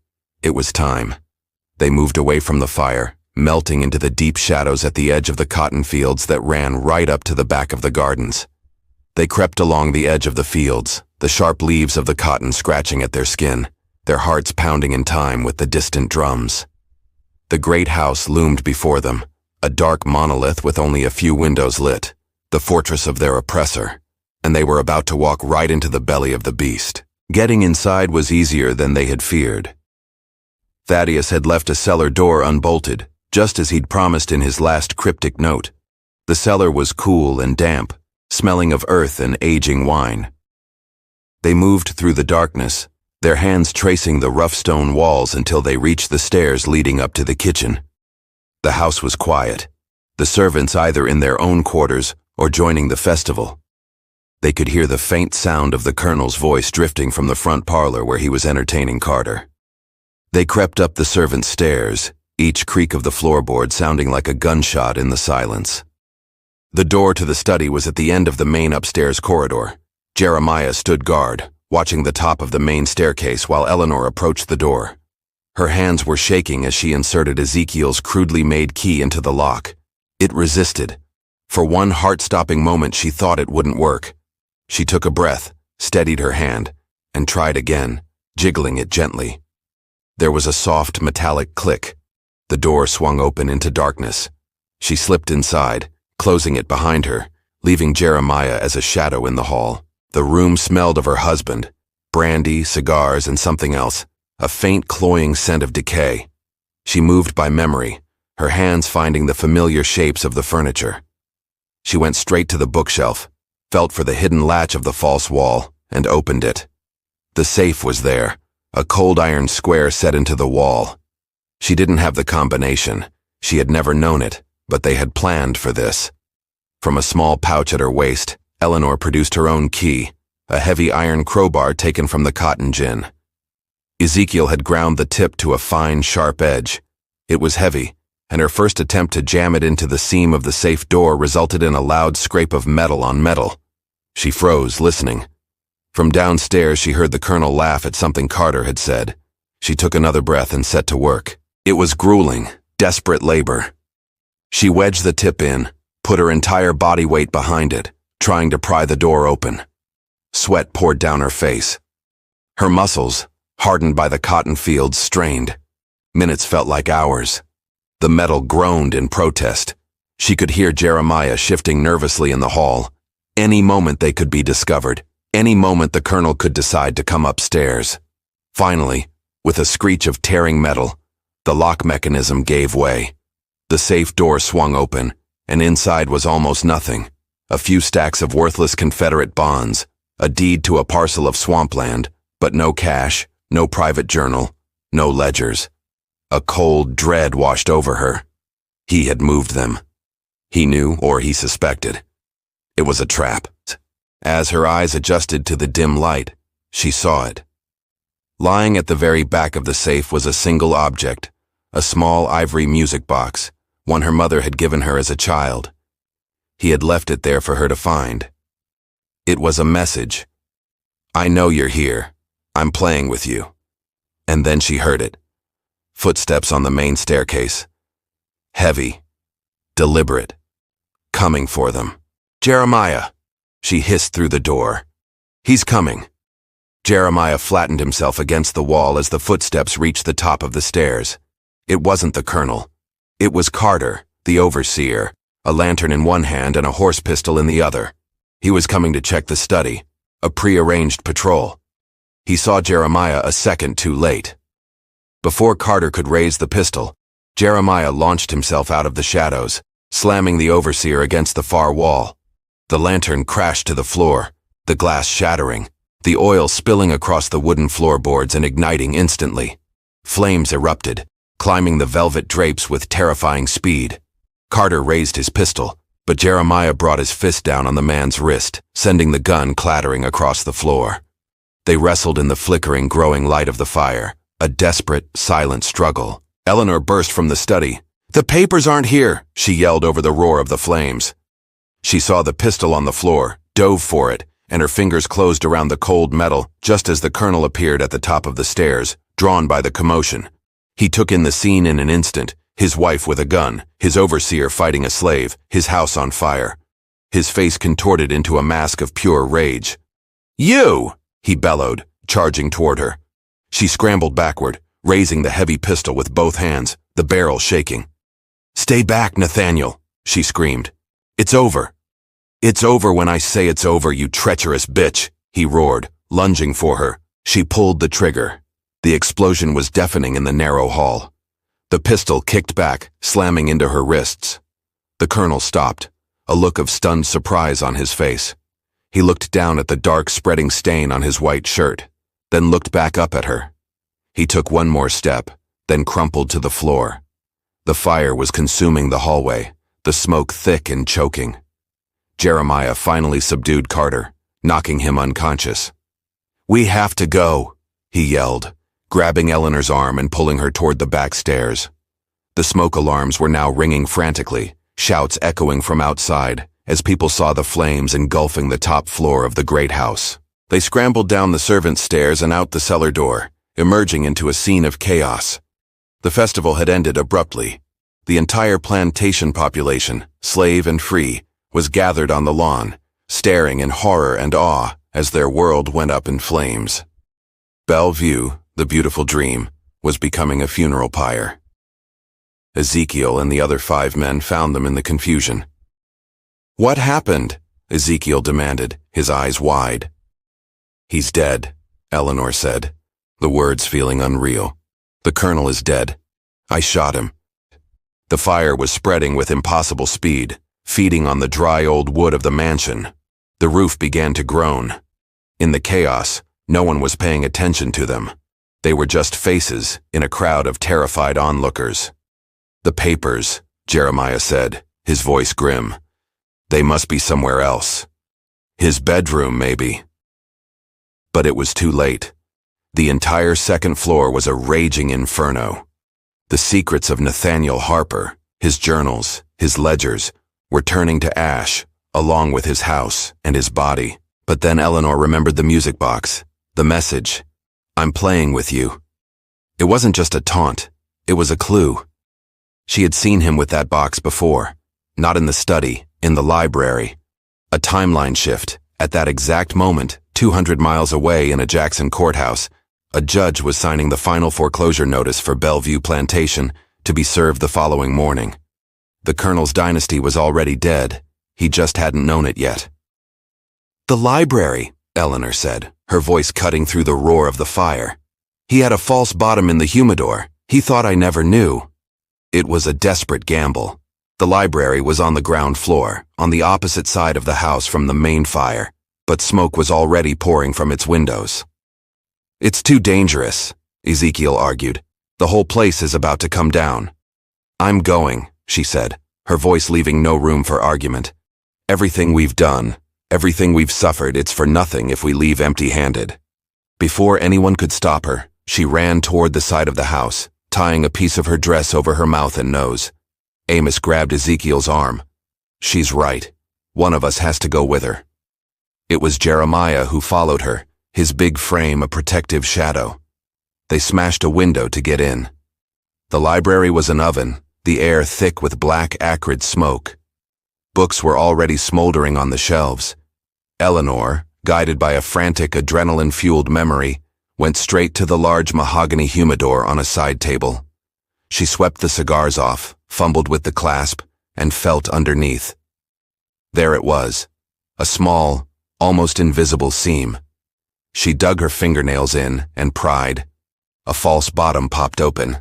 S1: It was time. They moved away from the fire, melting into the deep shadows at the edge of the cotton fields that ran right up to the back of the gardens. They crept along the edge of the fields, the sharp leaves of the cotton scratching at their skin, their hearts pounding in time with the distant drums. The great house loomed before them, a dark monolith with only a few windows lit, the fortress of their oppressor, and they were about to walk right into the belly of the beast. Getting inside was easier than they had feared. Thaddeus had left a cellar door unbolted, just as he'd promised in his last cryptic note. The cellar was cool and damp, smelling of earth and aging wine. They moved through the darkness, their hands tracing the rough stone walls until they reached the stairs leading up to the kitchen. The house was quiet, the servants either in their own quarters or joining the festival. They could hear the faint sound of the colonel's voice drifting from the front parlor where he was entertaining Carter. They crept up the servants' stairs, each creak of the floorboard sounding like a gunshot in the silence. The door to the study was at the end of the main upstairs corridor. Jeremiah stood guard, watching the top of the main staircase while Eleanor approached the door. Her hands were shaking as she inserted Ezekiel's crudely made key into the lock. It resisted. For one heart-stopping moment she thought it wouldn't work. She took a breath, steadied her hand, and tried again, jiggling it gently. There was a soft metallic click. The door swung open into darkness. She slipped inside, closing it behind her, leaving Jeremiah as a shadow in the hall. The room smelled of her husband, Brandy, cigars, and something else, a faint cloying scent of decay. She moved by memory, her hands finding the familiar shapes of the furniture. She went straight to the bookshelf, felt for the hidden latch of the false wall, and opened it. The safe was there, a cold iron square set into the wall. She didn't have the combination. She had never known it, but they had planned for this. From a small pouch at her waist, Eleanor produced her own key, a heavy iron crowbar taken from the cotton gin. Ezekiel had ground the tip to a fine, sharp edge. It was heavy, and her first attempt to jam it into the seam of the safe door resulted in a loud scrape of metal on metal. She froze, listening. From downstairs, she heard the colonel laugh at something Carter had said. She took another breath and set to work. It was grueling, desperate labor. She wedged the tip in, put her entire body weight behind it, trying to pry the door open. Sweat poured down her face. Her muscles, hardened by the cotton fields, strained. Minutes felt like hours. The metal groaned in protest. She could hear Jeremiah shifting nervously in the hall. Any moment they could be discovered. Any moment the colonel could decide to come upstairs. Finally, with a screech of tearing metal, the lock mechanism gave way. The safe door swung open, and inside was almost nothing. A few stacks of worthless Confederate bonds, a deed to a parcel of swampland, but no cash, no private journal, no ledgers. A cold dread washed over her. He had moved them. He knew, or he suspected. It was a trap. As her eyes adjusted to the dim light, she saw it. Lying at the very back of the safe was a single object, a small ivory music box, one her mother had given her as a child. He had left it there for her to find. It was a message. "I know you're here. I'm playing with you." And then she heard it. Footsteps on the main staircase. Heavy, deliberate, coming for them. "Jeremiah!" She hissed through the door. "He's coming." Jeremiah flattened himself against the wall as the footsteps reached the top of the stairs. It wasn't the colonel. It was Carter, the overseer, a lantern in one hand and a horse pistol in the other. He was coming to check the study, a prearranged patrol. He saw Jeremiah a second too late. Before Carter could raise the pistol, Jeremiah launched himself out of the shadows, slamming the overseer against the far wall. The lantern crashed to the floor, the glass shattering, the oil spilling across the wooden floorboards and igniting instantly. Flames erupted, climbing the velvet drapes with terrifying speed. Carter raised his pistol, but Jeremiah brought his fist down on the man's wrist, sending the gun clattering across the floor. They wrestled in the flickering, growing light of the fire, a desperate, silent struggle. Eleanor burst from the study. "The papers aren't here!" she yelled over the roar of the flames. She saw the pistol on the floor, dove for it, and her fingers closed around the cold metal just as the colonel appeared at the top of the stairs, drawn by the commotion. He took in the scene in an instant, his wife with a gun, his overseer fighting a slave, his house on fire. His face contorted into a mask of pure rage. "You!" he bellowed, charging toward her. She scrambled backward, raising the heavy pistol with both hands, the barrel shaking. "Stay back, Nathaniel," she screamed. "It's over." "It's over when I say it's over, you treacherous bitch," he roared, lunging for her. She pulled the trigger. The explosion was deafening in the narrow hall. The pistol kicked back, slamming into her wrists. The colonel stopped, a look of stunned surprise on his face. He looked down at the dark spreading stain on his white shirt, then looked back up at her. He took one more step, then crumpled to the floor. The fire was consuming the hallway, the smoke thick and choking. Jeremiah finally subdued Carter, knocking him unconscious. "We have to go," he yelled, grabbing Eleanor's arm and pulling her toward the back stairs. The smoke alarms were now ringing frantically, shouts echoing from outside, as people saw the flames engulfing the top floor of the great house. They scrambled down the servants' stairs and out the cellar door, emerging into a scene of chaos. The festival had ended abruptly. The entire plantation population, slave and free, was gathered on the lawn, staring in horror and awe as their world went up in flames. Belle View, the beautiful dream, was becoming a funeral pyre. Ezekiel and the other 5 men found them in the confusion. "What happened?" Ezekiel demanded, his eyes wide. "He's dead," Eleanor said, the words feeling unreal. The colonel is dead. I shot him. The fire was spreading with impossible speed, feeding on the dry old wood of the mansion. The roof began to groan. In the chaos, no one was paying attention to them. They were just faces in a crowd of terrified onlookers. The papers, Jeremiah said, his voice grim. They must be somewhere else. His bedroom, maybe. But it was too late. The entire second floor was a raging inferno. The secrets of Nathaniel Harper, his journals, his ledgers, were turning to ash, along with his house and his body. But then Eleanor remembered the music box, the message, "I'm playing with you." It wasn't just a taunt, it was a clue. She had seen him with that box before, not in the study, in the library. A timeline shift. At that exact moment, 200 miles away in a Jackson courthouse, a judge was signing the final foreclosure notice for Belle View Plantation to be served the following morning. The colonel's dynasty was already dead. He just hadn't known it yet. "The library," Eleanor said, her voice cutting through the roar of the fire. "He had a false bottom in the humidor. He thought I never knew." It was a desperate gamble. The library was on the ground floor, on the opposite side of the house from the main fire, but smoke was already pouring from its windows. "It's too dangerous," Ezekiel argued. "The whole place is about to come down." "I'm going," she said, her voice leaving no room for argument. "Everything we've done, everything we've suffered, it's for nothing if we leave empty-handed." Before anyone could stop her, she ran toward the side of the house, tying a piece of her dress over her mouth and nose. Amos grabbed Ezekiel's arm. "She's right. One of us has to go with her." It was Jeremiah who followed her, his big frame a protective shadow. They smashed a window to get in. The library was an oven, the air thick with black, acrid smoke. Books were already smoldering on the shelves. Eleanor, guided by a frantic, adrenaline-fueled memory, went straight to the large mahogany humidor on a side table. She swept the cigars off, fumbled with the clasp, and felt underneath. There it was, a small, almost invisible seam. She dug her fingernails in and pried. A false bottom popped open.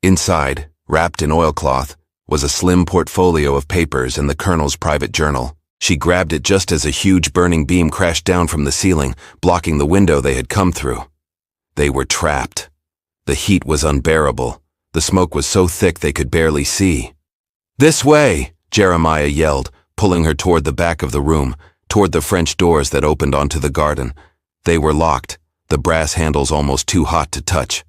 S1: Inside, wrapped in oilcloth, was a slim portfolio of papers and the colonel's private journal. She grabbed it just as a huge burning beam crashed down from the ceiling, blocking the window they had come through. They were trapped. The heat was unbearable. The smoke was so thick they could barely see. "This way!" Jeremiah yelled, pulling her toward the back of the room, toward the French doors that opened onto the garden. They were locked, the brass handles almost too hot to touch.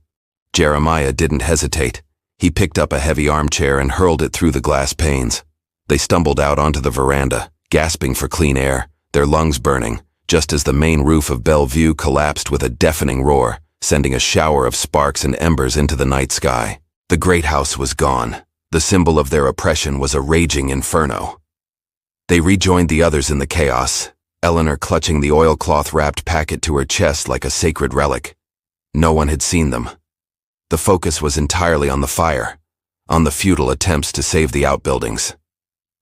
S1: Jeremiah didn't hesitate. He picked up a heavy armchair and hurled it through the glass panes. They stumbled out onto the veranda, gasping for clean air, their lungs burning, just as the main roof of Belle View collapsed with a deafening roar, sending a shower of sparks and embers into the night sky. The great house was gone. The symbol of their oppression was a raging inferno. They rejoined the others in the chaos, Eleanor clutching the oilcloth-wrapped packet to her chest like a sacred relic. No one had seen them. The focus was entirely on the fire, on the futile attempts to save the outbuildings.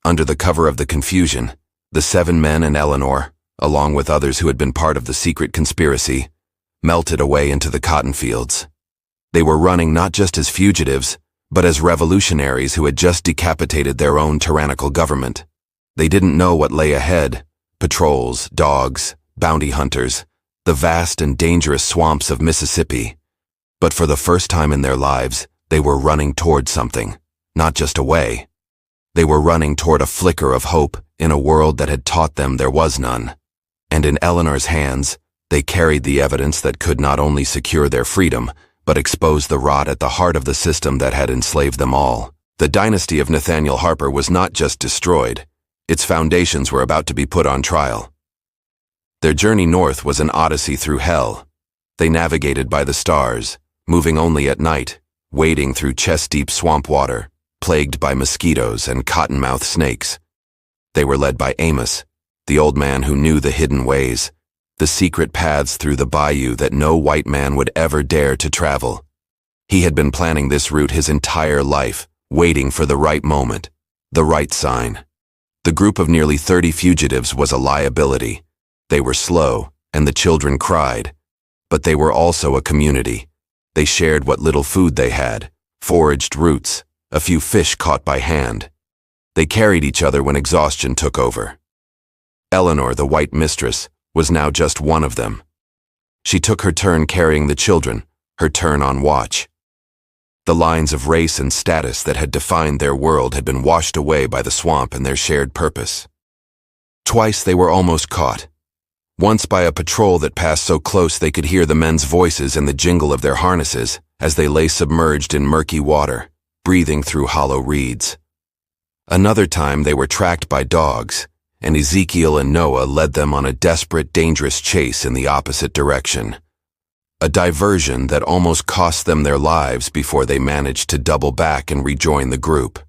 S1: Under the cover of the confusion, the 7 men and Eleanor, along with others who had been part of the secret conspiracy, melted away into the cotton fields. They were running not just as fugitives, but as revolutionaries who had just decapitated their own tyrannical government. They didn't know what lay ahead: patrols, dogs, bounty hunters, the vast and dangerous swamps of Mississippi. But for the first time in their lives, they were running toward something, not just away. They were running toward a flicker of hope in a world that had taught them there was none. And in Eleanor's hands, they carried the evidence that could not only secure their freedom, but expose the rot at the heart of the system that had enslaved them all. The dynasty of Nathaniel Harper was not just destroyed. Its foundations were about to be put on trial. Their journey north was an odyssey through hell. They navigated by the stars, moving only at night, wading through chest-deep swamp water, plagued by mosquitoes and cottonmouth snakes. They were led by Amos, the old man who knew the hidden ways, the secret paths through the bayou that no white man would ever dare to travel. He had been planning this route his entire life, waiting for the right moment, the right sign. The group of nearly 30 fugitives was a liability. They were slow, and the children cried. But they were also a community. They shared what little food they had, foraged roots, a few fish caught by hand. They carried each other when exhaustion took over. Eleanor, the white mistress, was now just one of them. She took her turn carrying the children, her turn on watch. The lines of race and status that had defined their world had been washed away by the swamp and their shared purpose. Twice they were almost caught. Once by a patrol that passed so close they could hear the men's voices and the jingle of their harnesses as they lay submerged in murky water, breathing through hollow reeds. Another time they were tracked by dogs, and Ezekiel and Noah led them on a desperate, dangerous chase in the opposite direction. A diversion that almost cost them their lives before they managed to double back and rejoin the group.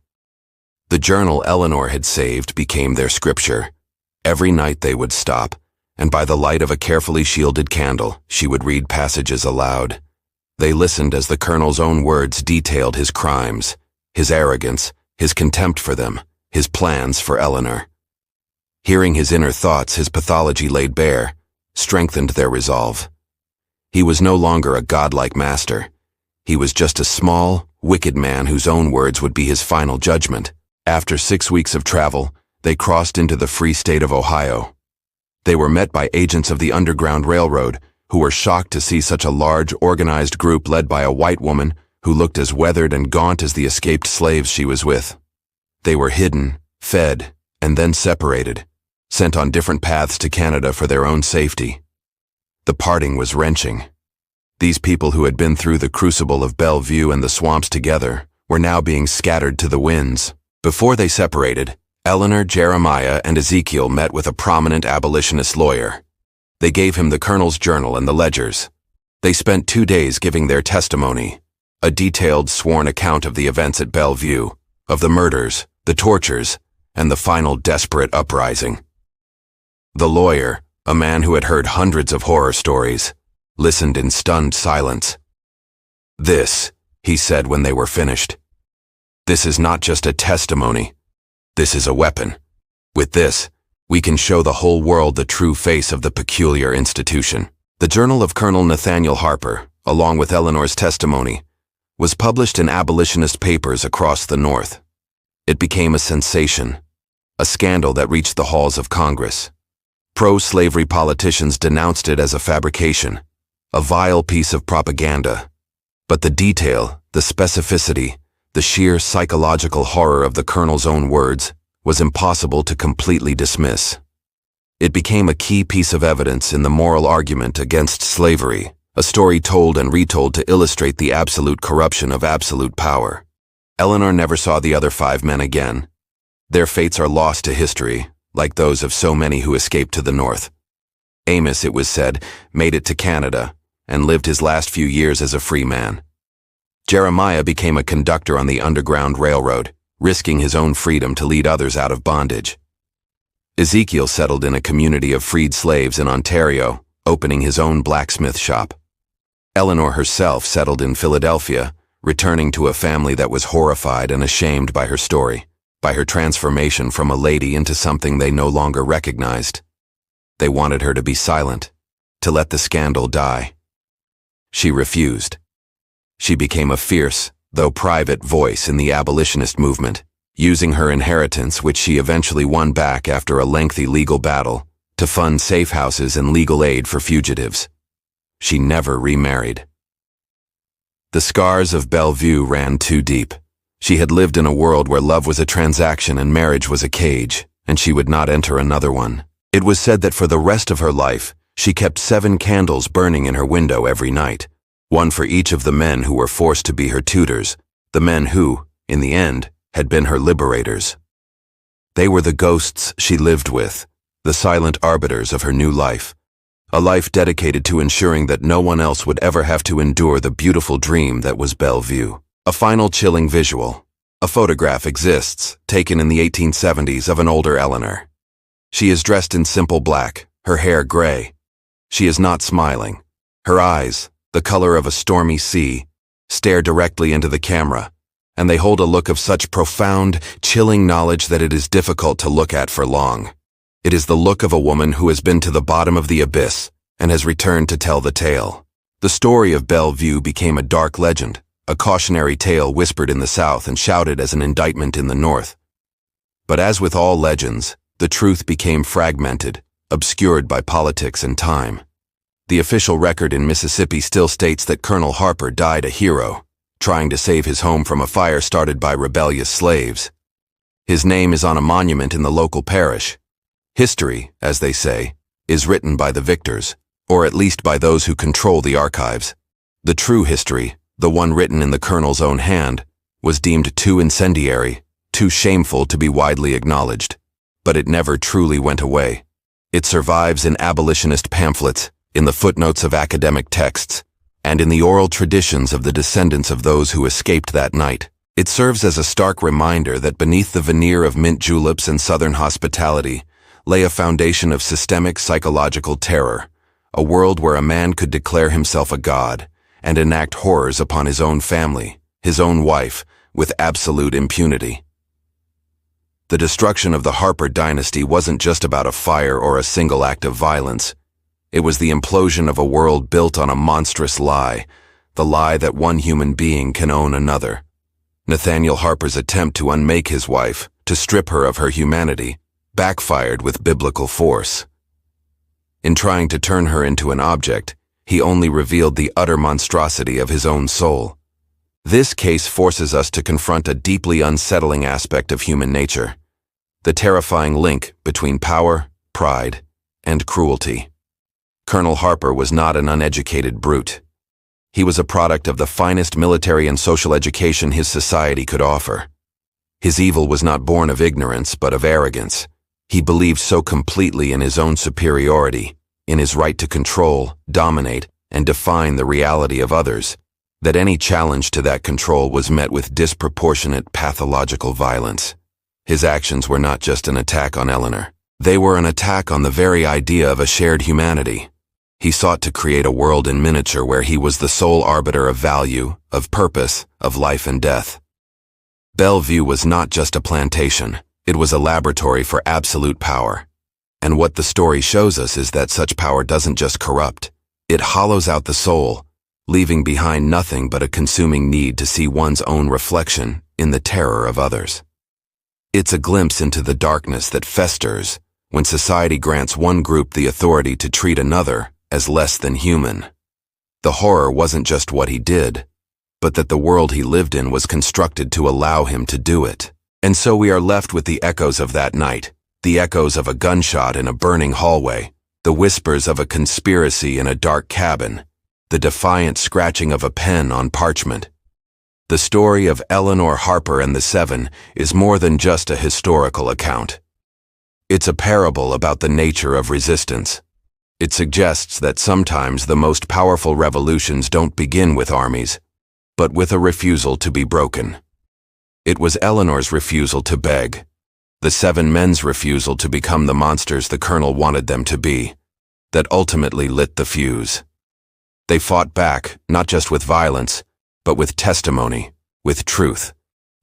S1: The journal Eleanor had saved became their scripture. Every night they would stop, and by the light of a carefully shielded candle, she would read passages aloud. They listened as the colonel's own words detailed his crimes, his arrogance, his contempt for them, his plans for Eleanor. Hearing his inner thoughts, his pathology laid bare, strengthened their resolve. He was no longer a godlike master. He was just a small, wicked man whose own words would be his final judgment. After 6 weeks of travel, they crossed into the free state of Ohio. They were met by agents of the Underground Railroad, who were shocked to see such a large, organized group led by a white woman who looked as weathered and gaunt as the escaped slaves she was with. They were hidden, fed, and then separated, sent on different paths to Canada for their own safety. The parting was wrenching. These people who had been through the crucible of Belle View and the swamps together were now being scattered to the winds. Before they separated, Eleanor, Jeremiah, and Ezekiel met with a prominent abolitionist lawyer. They gave him the colonel's journal and the ledgers. They spent 2 days giving their testimony, a detailed sworn account of the events at Belle View, of the murders, the tortures, and the final desperate uprising. The lawyer, a man who had heard hundreds of horror stories, listened in stunned silence. "This," he said when they were finished, "this is not just a testimony. This is a weapon. With this, we can show the whole world the true face of the peculiar institution." The journal of Colonel Nathaniel Harper, along with Eleanor's testimony, was published in abolitionist papers across the North. It became a sensation, a scandal that reached the halls of Congress. Pro-slavery politicians denounced it as a fabrication, a vile piece of propaganda. But the detail, the specificity, the sheer psychological horror of the colonel's own words was impossible to completely dismiss. It became a key piece of evidence in the moral argument against slavery, a story told and retold to illustrate the absolute corruption of absolute power. Eleanor never saw the other 5 men again. Their fates are lost to history, like those of so many who escaped to the North. Amos, it was said, made it to Canada and lived his last few years as a free man. Jeremiah became a conductor on the Underground Railroad, risking his own freedom to lead others out of bondage. Ezekiel settled in a community of freed slaves in Ontario, opening his own blacksmith shop. Eleanor herself settled in Philadelphia, returning to a family that was horrified and ashamed by her story, by her transformation from a lady into something they no longer recognized. They wanted her to be silent, to let the scandal die. She refused. She became a fierce, though private, voice in the abolitionist movement, using her inheritance, which she eventually won back after a lengthy legal battle, to fund safe houses and legal aid for fugitives. She never remarried. The scars of Belle View ran too deep. She had lived in a world where love was a transaction and marriage was a cage, and she would not enter another one. It was said that for the rest of her life, she kept 7 candles burning in her window every night, one for each of the men who were forced to be her tutors, the men who, in the end, had been her liberators. They were the ghosts she lived with, the silent arbiters of her new life, a life dedicated to ensuring that no one else would ever have to endure the beautiful dream that was Belle View. A final chilling visual. A photograph exists, taken in the 1870s, of an older Eleanor. She is dressed in simple black, her hair gray. She is not smiling. Her eyes, the color of a stormy sea, stare directly into the camera, and they hold a look of such profound, chilling knowledge that it is difficult to look at for long. It is the look of a woman who has been to the bottom of the abyss and has returned to tell the tale. The story of Belle View became a dark legend, a cautionary tale whispered in the South and shouted as an indictment in the North. But as with all legends, the truth became fragmented, obscured by politics and time. The official record in Mississippi still states that Colonel Harper died a hero, trying to save his home from a fire started by rebellious slaves. His name is on a monument in the local parish. History, as they say, is written by the victors, or at least by those who control the archives. The true history, the one written in the colonel's own hand, was deemed too incendiary, too shameful to be widely acknowledged. But it never truly went away. It survives in abolitionist pamphlets, in the footnotes of academic texts, and in the oral traditions of the descendants of those who escaped that night. It serves as a stark reminder that beneath the veneer of mint juleps and Southern hospitality lay a foundation of systemic psychological terror, a world where a man could declare himself a god and enact horrors upon his own family, his own wife, with absolute impunity. The destruction of the Harper dynasty wasn't just about a fire or a single act of violence. It was the implosion of a world built on a monstrous lie, the lie that one human being can own another. Nathaniel Harper's attempt to unmake his wife, to strip her of her humanity, backfired with biblical force. In trying to turn her into an object, he only revealed the utter monstrosity of his own soul. This case forces us to confront a deeply unsettling aspect of human nature, the terrifying link between power, pride, and cruelty. Colonel Harper was not an uneducated brute. He was a product of the finest military and social education his society could offer. His evil was not born of ignorance, but of arrogance. He believed so completely in his own superiority, in his right to control, dominate, and define the reality of others, that any challenge to that control was met with disproportionate pathological violence. His actions were not just an attack on Eleanor. They were an attack on the very idea of a shared humanity. He sought to create a world in miniature where he was the sole arbiter of value, of purpose, of life and death. Belle View was not just a plantation. It was a laboratory for absolute power. And what the story shows us is that such power doesn't just corrupt. It hollows out the soul, leaving behind nothing but a consuming need to see one's own reflection in the terror of others. It's a glimpse into the darkness that festers when society grants one group the authority to treat another as less than human. The horror wasn't just what he did, but that the world he lived in was constructed to allow him to do it. And so we are left with the echoes of that night, the echoes of a gunshot in a burning hallway, the whispers of a conspiracy in a dark cabin, the defiant scratching of a pen on parchment. The story of Eleanor Harper and the Seven is more than just a historical account. It's a parable about the nature of resistance. It suggests that sometimes the most powerful revolutions don't begin with armies, but with a refusal to be broken. It was Eleanor's refusal to beg, the seven men's refusal to become the monsters the colonel wanted them to be, that ultimately lit the fuse. They fought back, not just with violence, but with testimony, with truth,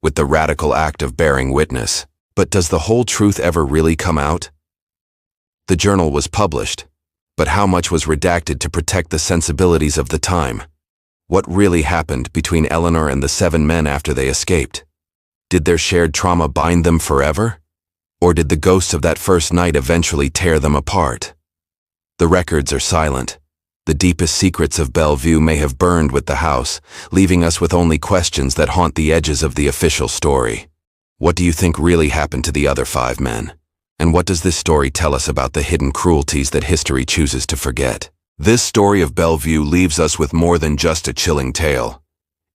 S1: with the radical act of bearing witness. But does the whole truth ever really come out? The journal was published, but how much was redacted to protect the sensibilities of the time? What really happened between Eleanor and the seven men after they escaped? Did their shared trauma bind them forever? Or did the ghosts of that first night eventually tear them apart? The records are silent. The deepest secrets of Belle View may have burned with the house, leaving us with only questions that haunt the edges of the official story. What do you think really happened to the other 5 men? And what does this story tell us about the hidden cruelties that history chooses to forget? This story of Belle View leaves us with more than just a chilling tale.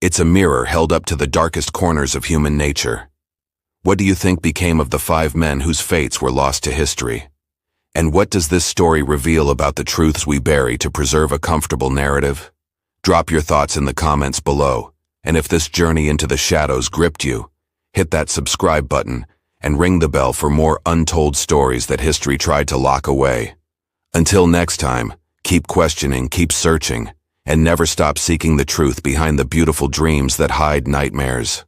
S1: It's a mirror held up to the darkest corners of human nature. What do you think became of the 5 men whose fates were lost to history? And what does this story reveal about the truths we bury to preserve a comfortable narrative? Drop your thoughts in the comments below, and if this journey into the shadows gripped you, hit that subscribe button and ring the bell for more untold stories that history tried to lock away. Until next time, keep questioning, keep searching, and never stop seeking the truth behind the beautiful dreams that hide nightmares.